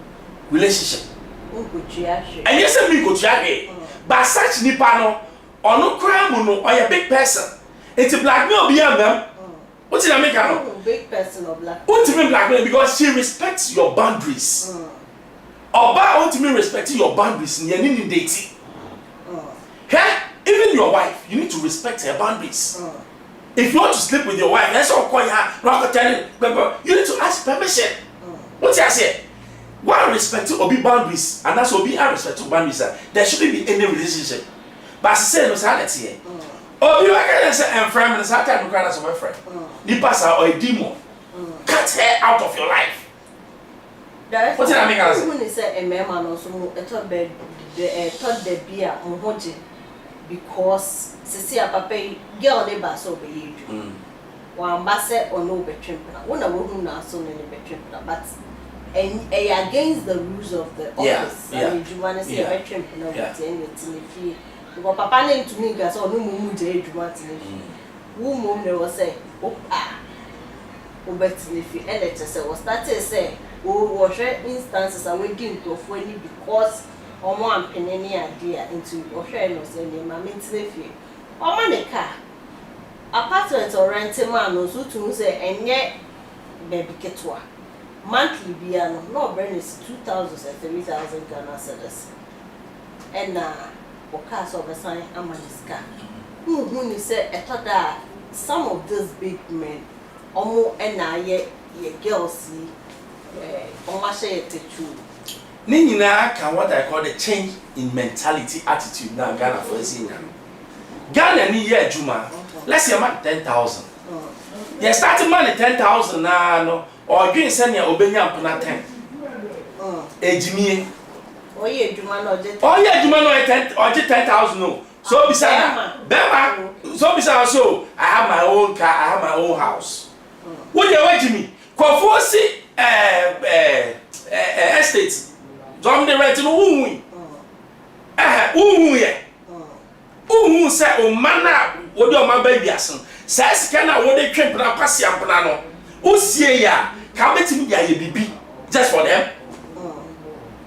relationship and yes me go tiage but such nipa no ono kra mu no o ye big person it's blackmail bia am what did I make her no? Big person or black. What do you mean blackmail? Because she respects your boundaries. Oba, what do you mean respecting your boundaries? You need to date. Okay? Even your wife, you need to respect her boundaries. If you want to sleep with your wife, that's all call her. You need to ask permission. What do I say? While respecting obi boundaries, and that's obi and respecting boundaries, there shouldn't be any relationship. But I say no sanity here. Oh, you can say and friend and Satan to cry as a friend. The pastor or a demon. Cut her out of your life. What did I make us? When they say a man also a thought bed the beer on Hoji because Cecilia Papa girl neighbor so be you. One basset or no betrim. One of whom now so many betrim, but against the rules of the office. You want to say a betrim, no, anything. Because Papa name to me guys or no mumu dey dwuma tinifi wo mum ne wo say o betinifi and let say was started say wo hwe instances are wedding to for any because omo ampeneni idea into wo hwe no say ne ma mentinifi omo ne car apartment or rent man no so to say enye baby ketwa monthly bia no brand is 2,000 and 3,000 Ghana cedis and because of a sign amaniska. Who you say a thought some of these big men almost and I ye girls see almost say it true. Nina can what I call the change in mentality attitude now Ghana for Zina. Ghana ni year Juma. Let's say man 10,000. You starting money 10,000 now no or you send your obenya puna 10. Ejimi. Oh yeah, Juma no 10 or 10,000 no. So beside Bema, so beside so I have my own car, I have my own house. What you want me? Kofosi estate. So I'm the rent no unwi. Unwi say o mana wo de o ma ba biasen. Say sika na wo de twemp na kwase ampna no. Usie ya, ka betimi ya ye bibi just for them.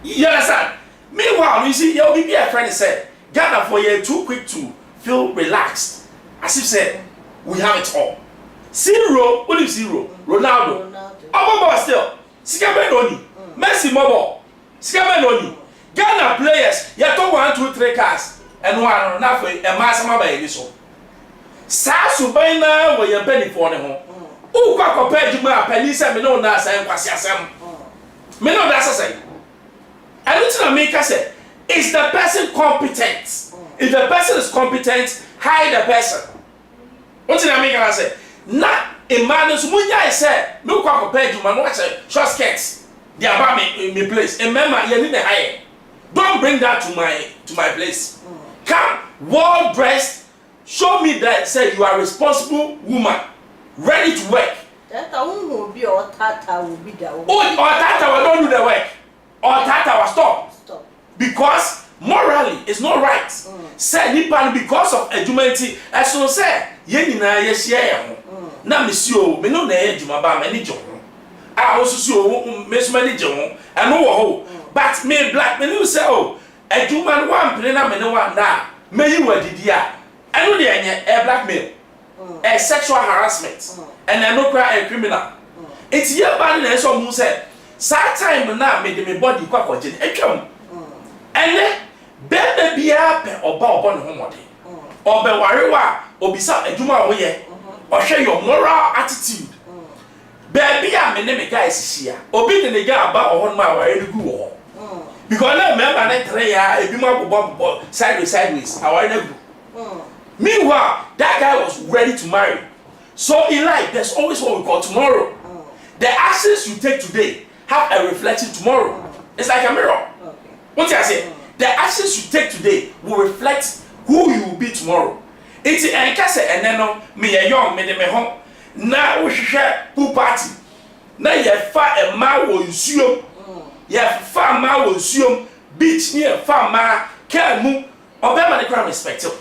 You understand? Meanwhile, you see, you'll be a friend said, Ghana for you too quick to feel relaxed. As if said, we have it all. Zero, what is zero? Ronaldo. Still. Sikabe Noni. Messi Mobo. Scammer no Ghana players, you talk 1, 2, 3 cars, and one now for a mass by this. Sasu by now where you're penny for them. Oh, compared to my penny, me no that's I am. Me no that's a say. I don't know make us say, is the person competent? If the person is competent, hire the person. What did I make us say? Not a man who's munya say, no compared to my watch short skirts. They are about me place. Remember, you need a hire. Don't bring that to my place. Come, well dressed. Show me that say you are a responsible woman, ready to work. That will be or Tata will be the. Oh, or Tata will don't do the work. Or Tata will stop. Because morally it's not right. Say Nipan because of education. As so say, ye na ye share. Na monsieur, me no na ye juma ba me ni jo. I also so me so many jo. I know ho. But me black me no say oh, eduman one play na me no one na. Me you were didia. I know they are blackmail, a sexual harassment, and I know cry a criminal. It's your body and some who said, "Sad time now made me body quite a come." And then, baby be up or bow upon home or be wariwa or be some a juma way, or share your moral attitude. Baby, I'm a name guys here, or be the guy about 1 mile where you go. Because I remember that 3 years, if you want sideways, I want to go. Meanwhile, that guy was ready to marry. So in life, there's always what we call tomorrow. The actions you take today have a reflection tomorrow. It's like a mirror. What I say? The actions you take today will reflect who you will be tomorrow. It's an case and then me a young me me home. Now we share pool party. Now you far a man will assume. You far man will assume beach near far man can move or better the crime respected.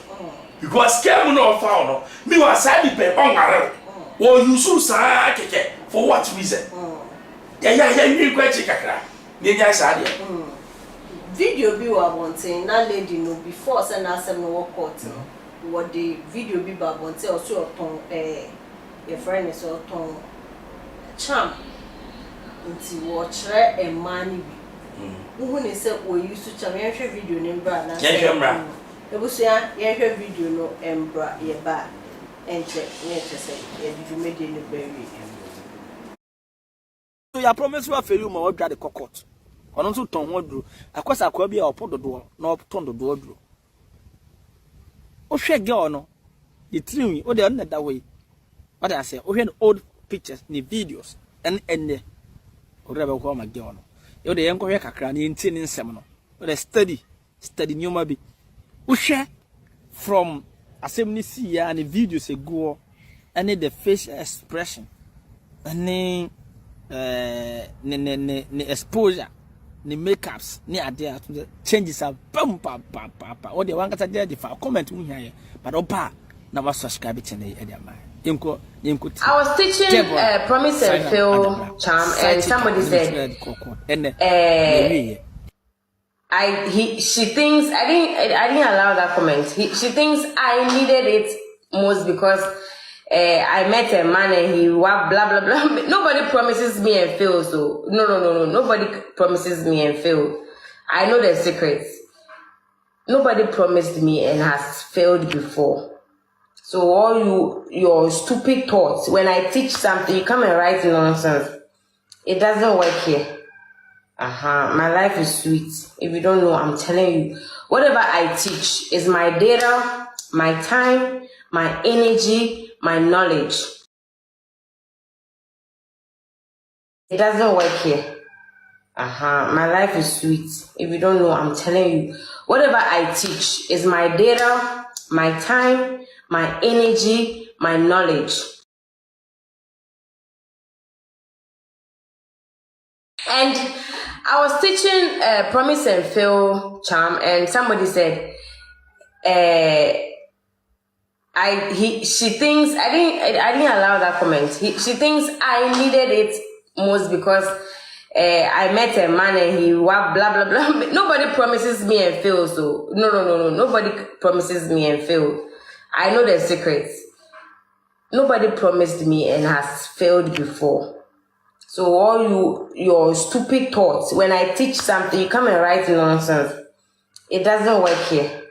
Because Akyem no found no, me was side pe on around. Or you so sa keke for what reason? Yeah, you quite kakra. Me nya sa dia. Video bi wa bonten na lady no before say na asem no work out. What the video bi ba bonten also oton your friend is oton charm. Nti wo kire e man bi. Who ne say we used to charm your video ne bra na. Yeah, Ebusia ye hwe video no embra ye ba enche ne say ye did made in the baby. So ya promise wa felu ma wadwa de kokot. Ono so ton ho duro. Akwasa akwa bia opododo na oton dodo duro. O hwe girl no the trim o de na that way. What I say, o hwe old pictures ni videos and enne o rebe ko ma girl no. E o de yenko hwe kakra na enti ni nsem no. O de study nyoma bi. Ushe from assembly see and the videos ago and the facial expression and the exposure the makeups ni ade changes are pam what they want to there the comment here but opa na was subscribe channel e dey am I was teaching promise and fail charm and somebody said she thinks I didn't allow that comment. She thinks I needed it most because I met a man and he blah blah blah. Nobody promises me and fails though. No. Nobody promises me and fail. I know the secrets. Nobody promised me and has failed before. So all your stupid thoughts, when I teach something, you come and write nonsense. It doesn't work here. My life is sweet. If you don't know, I'm telling you. Whatever I teach is my data, my time, my energy, my knowledge. It doesn't work here. My life is sweet. If you don't know, I'm telling you. Whatever I teach is my data, my time, my energy, my knowledge. And I was teaching promise and fail charm, and somebody said, she thinks I didn't allow that comment. She thinks I needed it most because I met a man and he blah blah blah. Nobody promises me and fails. So no. Nobody promises me and fail. I know the secrets. Nobody promised me and has failed before. So all your stupid thoughts, when I teach something, you come and write nonsense. It doesn't work here.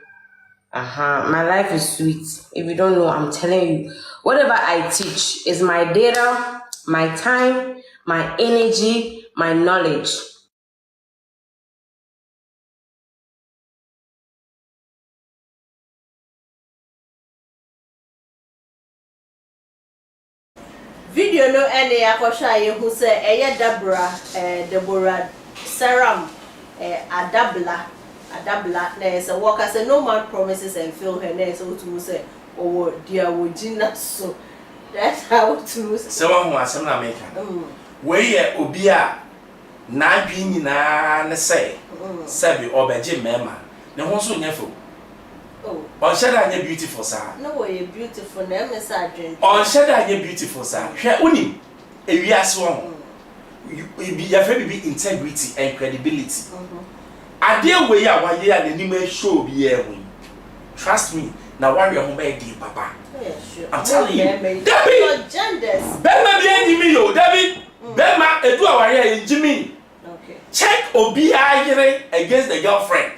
My life is sweet. If you don't know, I'm telling you. Whatever I teach is my data, my time, my energy, my knowledge. Video no ene akosha ye hu se eye Deborah Seram adabla na say work say no man promises and fail her na say otumu say owo dia wojina so that's how to say one who asem na make we ye obi a na adwi nyina ne say sabi obeje mema ne ho so nyefo. Oh, on shada beautiful sir. No way beautiful na me say adwen. On shada beautiful sir. Hwe unim ewiase won. You be your be integrity and credibility. Ade we ya waye ya nanim show bi e hu. Trust me, na warrior ho be di papa. Yeah, sure. I'm telling you. David genders. Bema bi enimi yo, David. Bema edu aware ya enjimi. Okay. Check obi ayere against the girlfriend.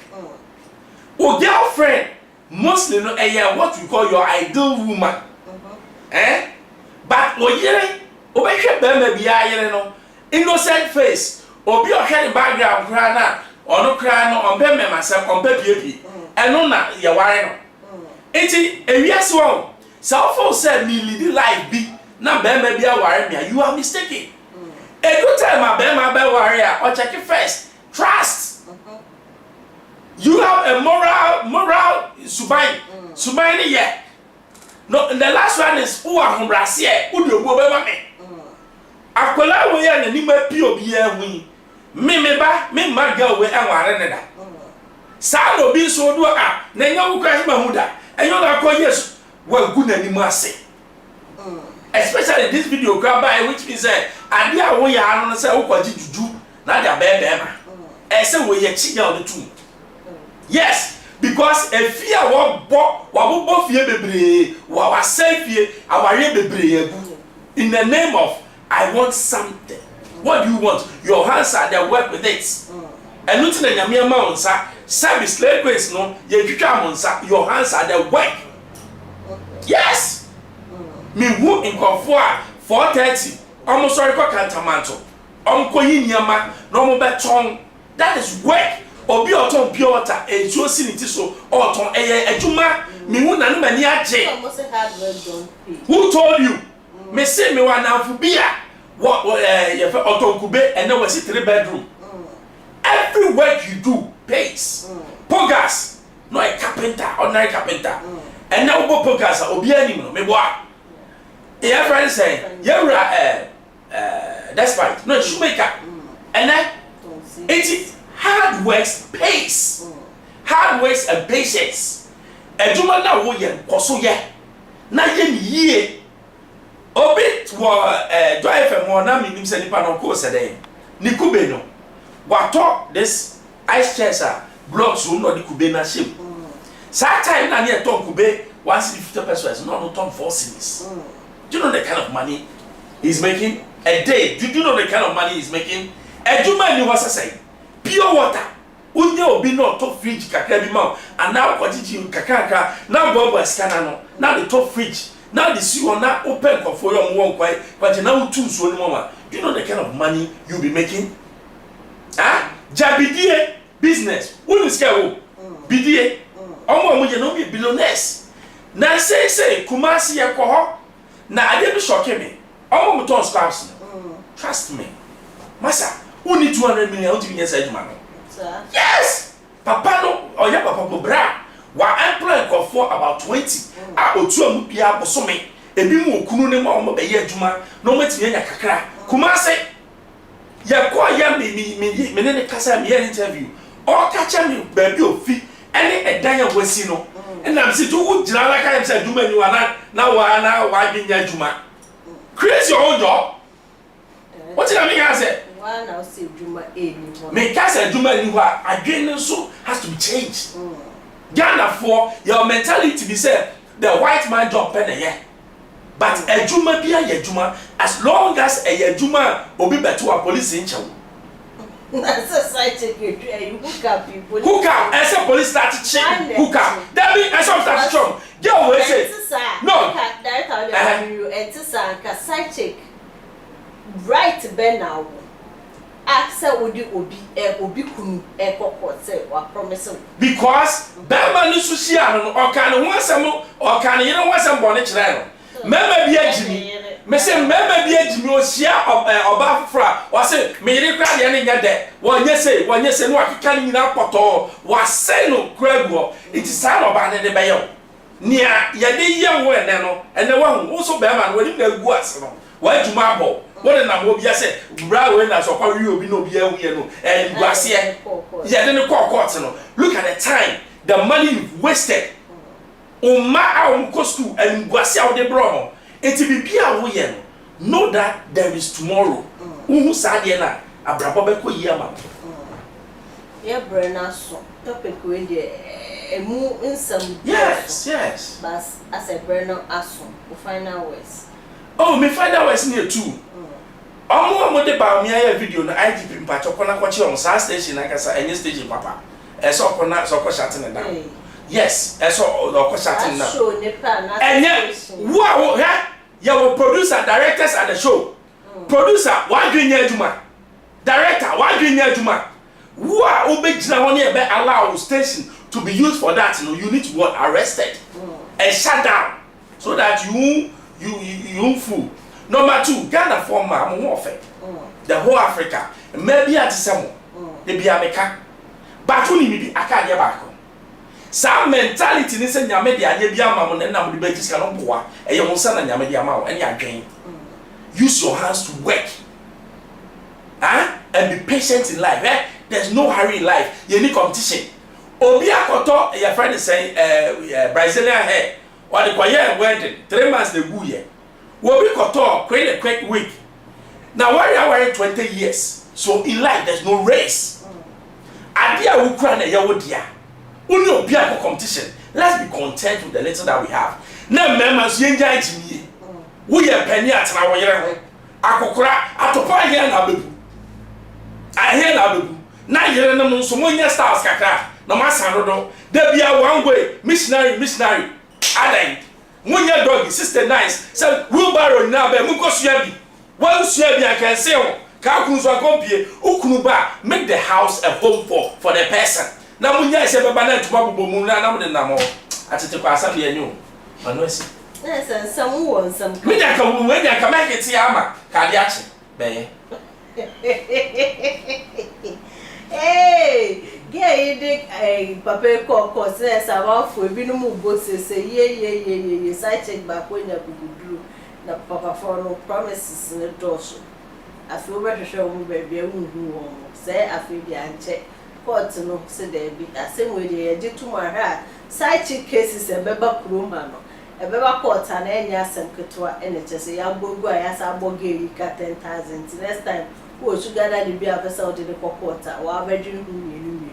O girlfriend mostly no what we call your ideal woman. But oyere obehwe bema bi ayere no innocent face obi ohwe background kra na ono kra no onbe memasa onbe biebi eno na ye ware no enti ewiase won self say me lead life bi na bema bi aware me you are mistaken. A good time my bema be ware or check it first. Trust. You have a moral subai. Subai ni ye. No, the last one is who are humbrasie, who do go bema me. Akola we ya na ni ma pi obi ya hu. Me ba, me ma girl we anware ne da. Sa no bi so do a, na nya wo kwa ma hu da. Enyo na ko yes, wa gu na ni mu ase. Especially this video grab by which means ade a wo ya no say wo kwaji juju na da be ma. Say we ye chi ya o tu. Yes, because a fear wo fear bebre, wa say fear aware bebre in the name of I want something. What do you want? Your hands are there, work with it. And nothing in your mouth, sir. Service slave grace, no, your hands are there, work. Yes. Me who in Confua 4:30, almost sorry, Cantamanto. Uncle Yama, no more beton. That is work. Obi oton pure water e so siniti so oton ejuma me hu na no mani aje. Who told you? Me say me wa na fu bia what ye fe oton kube and there was 3 bedroom. Every work you do pays. Pogas no a carpenter, ordinary carpenter. And now obo pogas obi anim no me boa. E friend say you despite no shoemaker. And then it hard works pays. Hard works and patience. Ejuma na wo ye koso ye. Na ye ye. Obit wo drive FM wo na minim se nipa no ko se den. Ni kube no. Wato this ice chairs blocks wo no di kube na shim. Sa time na ne ton kube 150 pesos no ton 4 cedis. Do you know the kind of money he's making a day? Do you know the kind of money he's making? Ejuma ni was say pure water. Unye obi no top fridge kakra bi ma and now kwajiji kakaka now bobo scanner no now the top fridge now the see on na open for your one kwai but now two so no mama. Do you know the kind of money you be making? Jabidie business who is scare bidie omo mo je no be billionaires na say Kumasi yakoho na ade bi shock me omo mo ton scraps. Trust me masa who need 200 million to be inside you man. Yes, papa no or ya papa bra wa employ for about 20 otu amu bia bosome ebi mu okunu ne ma omo be ye adwuma no matimi anya kakra Kumasi yakwa ya me ne kasa me interview o ka cha me ba bi ofi ene edan ya wasi no na am say to wo gira la ka am say adwuma ni wa na wa bi nya adwuma create your own job. What did I mean? I said, why now say Juma A? Me kasa Juma ni wa again so has to be changed. Ghana for your mentality to be said the white man job pen here. but ejuma bia ejuma as long as ejuma obi beto a police in chow. That's a side check. Hook up people. Hook up. As a police start to check. Hook up. That means as some start to chum. Girl, we say. No. That's how you. And to say, side check. Right, Ben now. Asa odi obi kunu ekoko say wa promise. Because Bama no susia no o kan ho asem o kan yire ho asem bone kire no. Mema bi agimi. Me say mema bi agimi o sia oba fofra. O say me yire kra de ne nya de. Wonye say no akeka ni nyina poto. Wa say no kraguo. It is sa no ba ne de beyo. Nia ye de ye wo ene no. Ene wa hu so Bama no wani na gu ase no. Wa adwuma abo. What in a mobile say, Bra when I saw you be no beer, and Gracia. Yeah, then the court. Look at the time, the money you've wasted. Oh, my own costu and Gracia de Bromo. And to be Pia, know that there is tomorrow. Sadiana, a Brabaco Yama. Yeah, Brenna, so topic with a move in some. Yes. But as a Brenna Asson, we find our ways. Oh, me find out what's near too. Omo de Bawumia video na IIed mpacho kona kwachi on sa station na kasa any stage papa. Eso kona so ko shutting down. Yes, eso ko shutting down. Show ne pa na. Enye wo ha ya wo producer directors at the show. Producer wa dwinya aduma. Director wa dwinya aduma. Wo a obegina ho ne be allow station to be used for that, you need to get arrested and shut down so that you fool. Number 2, Ghana former warfare. The whole Africa. Maybe at some they be America. But who need be Akadia back. Some mentality is in your media, and your mamma and number the babies cannot boa, and your son and your media mouth, and your gain. Use your hands to work. And be patient in life. There's no hurry in life. You need competition. Obia Koto, your friend is saying, Brazilian hair, or the quiet wedding, 3 months the good year. We Koto, create a quick week. Now, why are you 20 years? So in life, there's no race. Adia Ukraine, Yawodia. Only Obia competition. Let's be content with the little that we have. Now, members, you enjoy me. We are penny at our year. Akokra, Atopa here na bebu. I hear na bebu. Na yere na mo so mo nya stars kakra. Na masandodo. There be a one way missionary. Adai. Munya doggy, sister nice. So wheelbarrow now be muko suabi. One suabi I can say o. Ka kun so akompie, ukunu ba make the house a home for the person. Na munya se baba na ntuma bobo mu na mo de na mo. Atete kwa Asante anyu. Manu esi. Yes, some won some. Me da ka wo we da ka make it ama. Ka de achi. Beye. Hey, get papa ko say sama fo bi no mu go say ye side check back when you bugudu na papa for no promises ne doso afi obehwehwe mu ba bia unhu won say afi bi anche court no say there be asem we dey je to ha side check cases e beba kroma no e beba court na enya asem ketwa ene chese ya gbogu ayasa agbogeri ka 10,000 next time who should gather the beer vessel of the quarter, or virgin who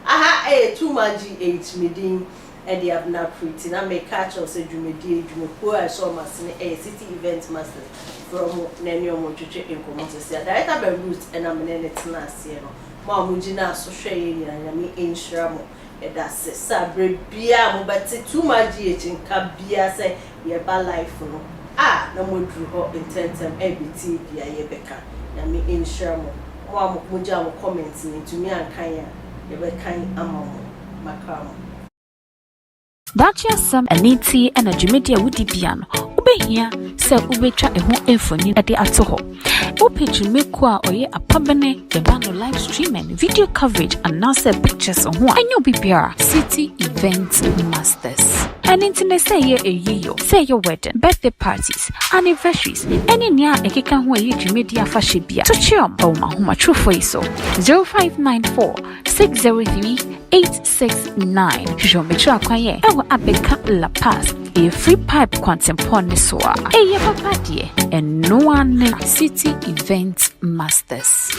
aha, too much H meeting, and they have not pretty. Now, make catch or say, you may do poor. I saw my city event master from Nenio Montuche in Comosia. Director by Roots, and I'm in it last year. Mamujina, so shady, and I mean, in Shramo. That's Sabre beer, but too much H in Cabia say, you're bad life. No more drew her intent and ABT via Yebeka. Yami in Shermo, or Mujam comments to me and Kaya, you were kind among Macam. Dacia Sam Aniti and a Jimedia Woody Piano. Ube here, sell Ubetra a home infony at the Atoho. Ope Jimekwa or ye a pabene, the band live stream and video coverage and now sell pictures on one. And you'll be PR City Event Masters. And internet say ye a year, say your wedding, birthday parties, anniversaries, any near a kikan who ye Jimedia Fashibia. To chum, oh my huma true for so 0594 603 869. Show me try kwaye. Ewa abeka La Paz. A free pipe quantum soa. Eye papa die. And no one City Event Masters.